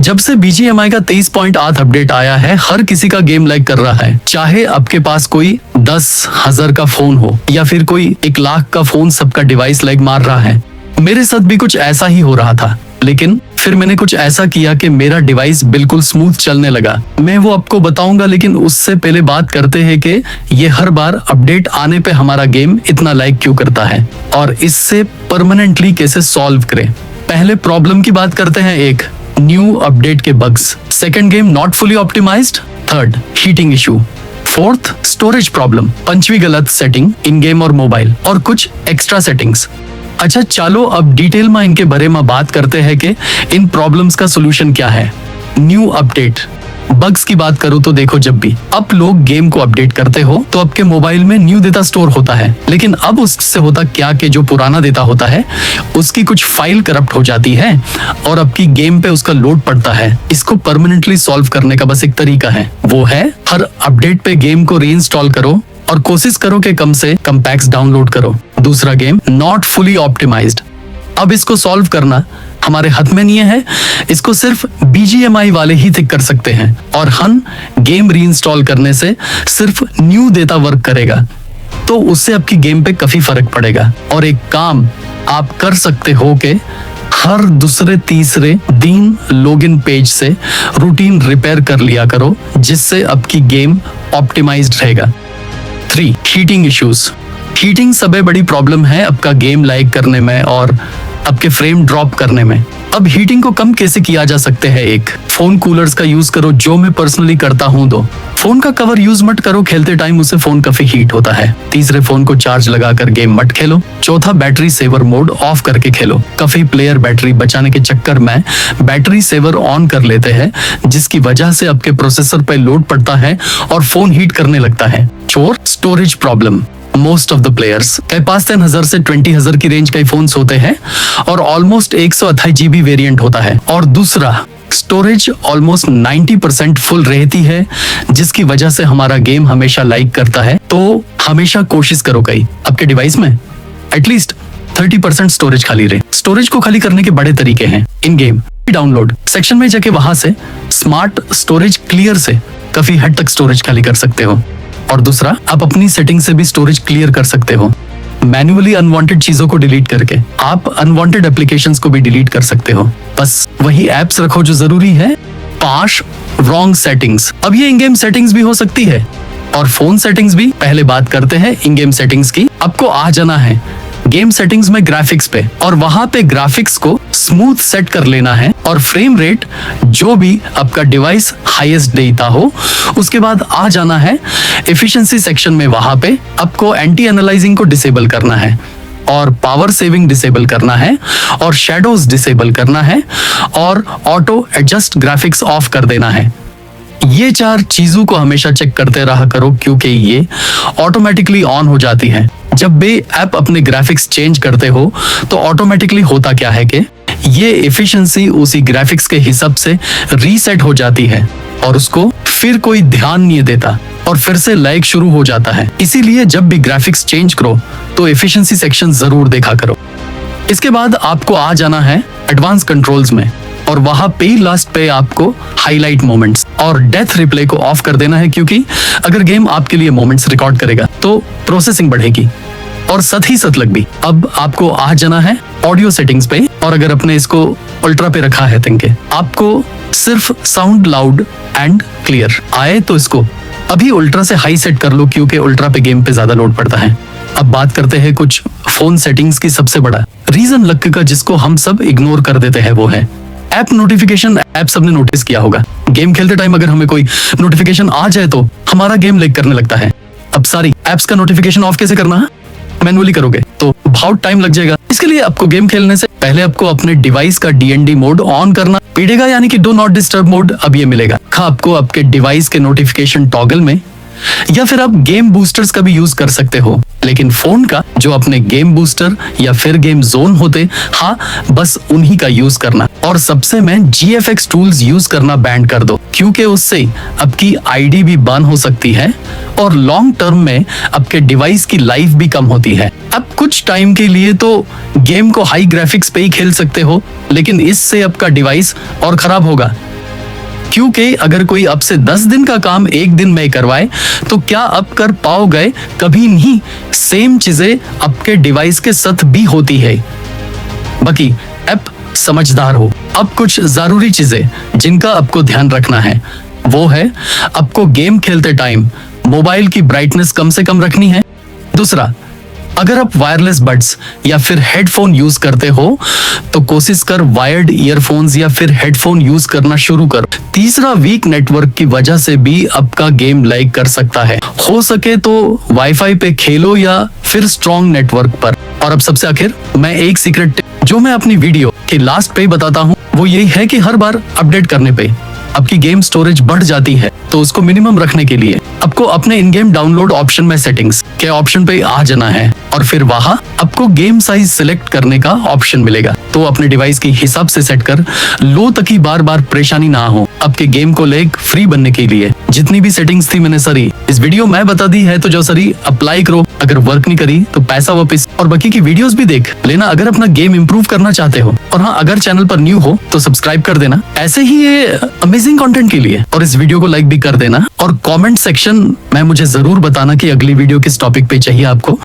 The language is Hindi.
जब से BGMI का 23.8 अपडेट आया है, हर किसी का गेम लैग कर रहा है। चाहे आपके पास कोई 10,000 का फोन हो या फिर कोई 1 लाख का फोन, सबका डिवाइस लैग मार रहा है। मेरे साथ भी कुछ ऐसा ही हो रहा था, लेकिन फिर मैंने कुछ ऐसा किया कि मेरा डिवाइस बिल्कुल स्मूथ चलने लगा। मैं वो आपको बताऊंगा, लेकिन उससे पहले बात करते हैं कि ये हर बार अपडेट आने पे हमारा गेम इतना लैग क्यों करता है और इससे परमानेंटली कैसे सॉल्व करें। पहले प्रॉब्लम की बात करते हैं। एक, न्यू अपडेट के bugs. Second, game not fully optimised. Third, heating issue. Fourth, storage problem. पंचवी, गलत सेटिंग इन गेम और मोबाइल और कुछ एक्स्ट्रा सेटिंग्स। अच्छा, चलो अब डिटेल में इनके बारे में बात करते हैं कि इन प्रॉब्लम्स का सोल्यूशन क्या है। न्यू अपडेट बग्स की बात करूं तो देखो, जब भी आप लोग गेम को अपडेट करते हो तो आपके मोबाइल में न्यू डेटा स्टोर होता है, लेकिन अब उससे होता क्या कि जो पुराना डेटा होता है उसकी कुछ फाइल करप्ट हो जाती है और आपकी गेम पे उसका लोड पड़ता है। इसको परमानेंटली सॉल्व करने का बस एक तरीका है, वो है हर अपडेट पे गेम को रीइंस्टॉल करो और कोशिश करो कि कम से कम पैक्स डाउनलोड करो। दूसरा, गेम नॉट फुली ऑप्टिमाइज्ड। अब इसको सॉल्व करना हमारे हाथ में नहीं है, इसको सिर्फ BGMI वाले ही ठीक कर सकते हैं और हम गेम रीइंस्टॉल करने से सिर्फ न्यू डेटा वर्क करेगा, तो उससे आपकी गेम पे काफी फर्क पड़ेगा। और एक काम आप कर सकते हो कि हर दूसरे तीसरे दिन लॉगिन पेज से रूटीन रिपेयर कर लिया करो, जिससे आपकी गेम ऑप्टिमाइज्ड रहेगा। 3, हीटिंग इश्यूज। हीटिंग सबसे बड़ी प्रॉब्लम है आपका गेम लैग करने में और आपके फ्रेम ड्रॉप करने में। अब हीटिंग को कम कैसे किया जा सकते हैं? एक, फोन कूलर्स का यूज करो, जो मैं पर्सनली करता हूँ। 2, फोन का कवर यूज मत करो, खेलते टाइम उससे फोन काफी हीट होता है। तीसरे, फोन को चार्ज लगाकर गेम मत खेलो। चौथा, बैटरी सेवर मोड ऑफ करके खेलो। काफी प्लेयर बैटरी बचाने के चक्कर में बैटरी सेवर ऑन कर लेते हैं, जिसकी वजह से आपके प्रोसेसर पे लोड पड़ता है और फोन हीट करने लगता है। 4, storage problem. Most of the players के पास 10,000 से 20,000 की रेंज के फोन्स होते हैं और ऑलमोस्ट 128 GB वेरिएंट होता है। और दूसरा, स्टोरेज ऑलमोस्ट 90% फुल रहती है, जिसकी वजह से हमारा गेम हमेशा लाइक करता है। तो हमेशा कोशिश करो कि आपके डिवाइस में एटलीस्ट 30% स्टोरेज खाली रहे। स्टोरेज को खाली करने के बड़े तरीके हैं। इन गेम डाउनलोड सेक्शन में जाके वहां से स्मार्ट स्टोरेज क्लियर से काफी हद तक स्टोरेज खाली कर सकते हो। और दूसरा, आप अपनी सेटिंग से भी स्टोरेज क्लियर कर सकते हो। मैन्युअली अनवांटेड चीजों को डिलीट करके आप अनवांटेड एप्लीकेशंस को भी डिलीट कर सकते हो। बस वही एप्स रखो जो जरूरी है। 5, रॉन्ग सेटिंग्स। अब ये इन गेम सेटिंग्स भी हो सकती है और फोन सेटिंग्स भी। पहले बात करते हैं इन गेम सेटिंग्स की। आपको आ जाना है गेम सेटिंग्स में ग्राफिक्स पे और वहां पे ग्राफिक्स को स्मूथ सेट कर लेना है और फ्रेम रेट जो भी आपका डिवाइस हाईएस्ट देता हो। उसके बाद आ जाना है एफिशिएंसी सेक्शन में। वहां पे आपको एंटी एनालाइजिंग को डिसेबल करना है और पावर सेविंग डिसेबल करना है और शैडोज डिसेबल करना है और ऑटो एडजस्ट ग्राफिक्स ऑफ कर देना है। ये 4 चीजों को हमेशा चेक करते रहा करो, क्योंकि ये ऑटोमेटिकली ऑन हो जाती है। जब भी ऐप अपने ग्राफिक्स चेंज करते हो तो ऑटोमेटिकली होता क्या है कि ये एफिशिएंसी उसी ग्राफिक्स के हिसाब से रीसेट हो जाती है और उसको फिर कोई ध्यान नहीं देता और फिर से लैग शुरू हो जाता है। इसीलिए जब भी ग्राफिक्स चेंज करो तो एफिशिएंसी सेक्शन जरूर देखा करो। इसके बाद आपको आ जाना है एडवांस कंट्रोल्स में और वहां पे लास्ट पे आपको हाईलाइट मोमेंट्स और डेथ रिप्ले को ऑफ कर देना है, क्योंकि अगर गेम आपके लिए मोमेंट्स रिकॉर्ड करेगा तो प्रोसेसिंग बढ़ेगी और साथ ही साथ लग भी। अब आपको आ जाना है ऑडियो सेटिंग्स पे और अगर अपने इसको अल्ट्रा पे रखा है तिनके, आपको सिर्फ साउंड लाउड एंड क्लियर आए तो इसको अभी अल्ट्रा से हाई सेट कर लो, क्योंकि अल्ट्रा पे गेम पे ज्यादा लोड पड़ता है। अब बात करते हैं कुछ फोन सेटिंग्स की। सबसे बड़ा रीजन लक का जिसको हम सब इग्नोर कर देते हैं वो है ऐप नोटिफिकेशन। ऐप सबने नोटिस किया होगा, गेम खेलते टाइम अगर हमें कोई नोटिफिकेशन आ जाए तो हमारा गेम लैग करने लगता है। अब सारी एप्स का नोटिफिकेशन ऑफ कैसे करना है? मैनुअली करोगे तो बहुत टाइम लग जाएगा। इसके लिए आपको गेम खेलने से पहले आपको अपने डिवाइस का DND मोड ऑन करना पड़ेगा, यानी कि डू नॉट डिस्टर्ब मोड। अब ये मिलेगा आपको आपके डिवाइस के नोटिफिकेशन टॉगल में, या फिर आप गेम बूस्टर्स का भी यूज कर सकते हो, लेकिन फोन का जो अपने गेम बूस्टर या फिर गेम जोन होते, हाँ बस उन्हीं का यूज करना। और सबसे मैं GFX टूल्स यूज करना बैंड कर दो, क्योंकि उससे आपकी ID भी बंद हो सकती है और लॉन्ग टर्म में आपके डिवाइस की लाइफ भी कम होती है। अब कुछ टाइम के लिए तो गेम को हाई ग्राफिक्स पे ही खेल सकते हो, लेकिन इससे आपका डिवाइस और खराब होगा क्योंकि अगर कोई अब से 10 दिन का काम एक दिन में करवाए तो क्या अब कर पाओगे? कभी नहीं। सेम चीजें आपके डिवाइस के साथ भी होती है। बाकी ऐप समझदार हो। अब कुछ जरूरी चीजें जिनका आपको ध्यान रखना है वो है, आपको गेम खेलते टाइम मोबाइल की ब्राइटनेस कम से कम रखनी है। दूसरा, अगर आप वायरलेस बड्स या फिर हेडफोन यूज करते हो तो कोशिश कर वायर्ड ईयरफोन्स या फिर हेडफोन यूज करना शुरू कर। तीसरा, वीक नेटवर्क की वजह से भी आपका गेम लैग कर सकता है। हो सके तो वाईफाई पे खेलो या फिर स्ट्रॉन्ग नेटवर्क पर। और अब सबसे आखिर, मैं एक सीक्रेट जो मैं अपनी वीडियो के लास्ट पे बताता हूँ वो यही है कि हर बार अपडेट करने पे आपकी गेम स्टोरेज बढ़ जाती है, तो उसको मिनिमम रखने के लिए आपको अपने इन गेम डाउनलोड ऑप्शन में सेटिंग्स के ऑप्शन पे आ जाना है और फिर वहां आपको गेम साइज सिलेक्ट करने का ऑप्शन मिलेगा। तो अपने डिवाइस के हिसाब से सेट कर लो ताकि बार बार परेशानी ना हो। आपके गेम को लैग फ्री बनने के लिए जितनी भी सेटिंग्स थी मैंने सारी इस वीडियो में बता दी है, तो जो सारी अप्लाई करो। अगर वर्क नहीं करी तो पैसा वापस। और बाकी की वीडियोस भी देख लेना अगर अपना गेम इंप्रूव करना चाहते हो। और हाँ, अगर चैनल पर न्यू हो तो सब्सक्राइब कर देना ऐसे ही ये अमेजिंग कंटेंट के लिए। और इस वीडियो को लाइक भी कर देना और कमेंट सेक्शन में मुझे जरूर बताना कि अगली वीडियो किस टॉपिक पे चाहिए आपको।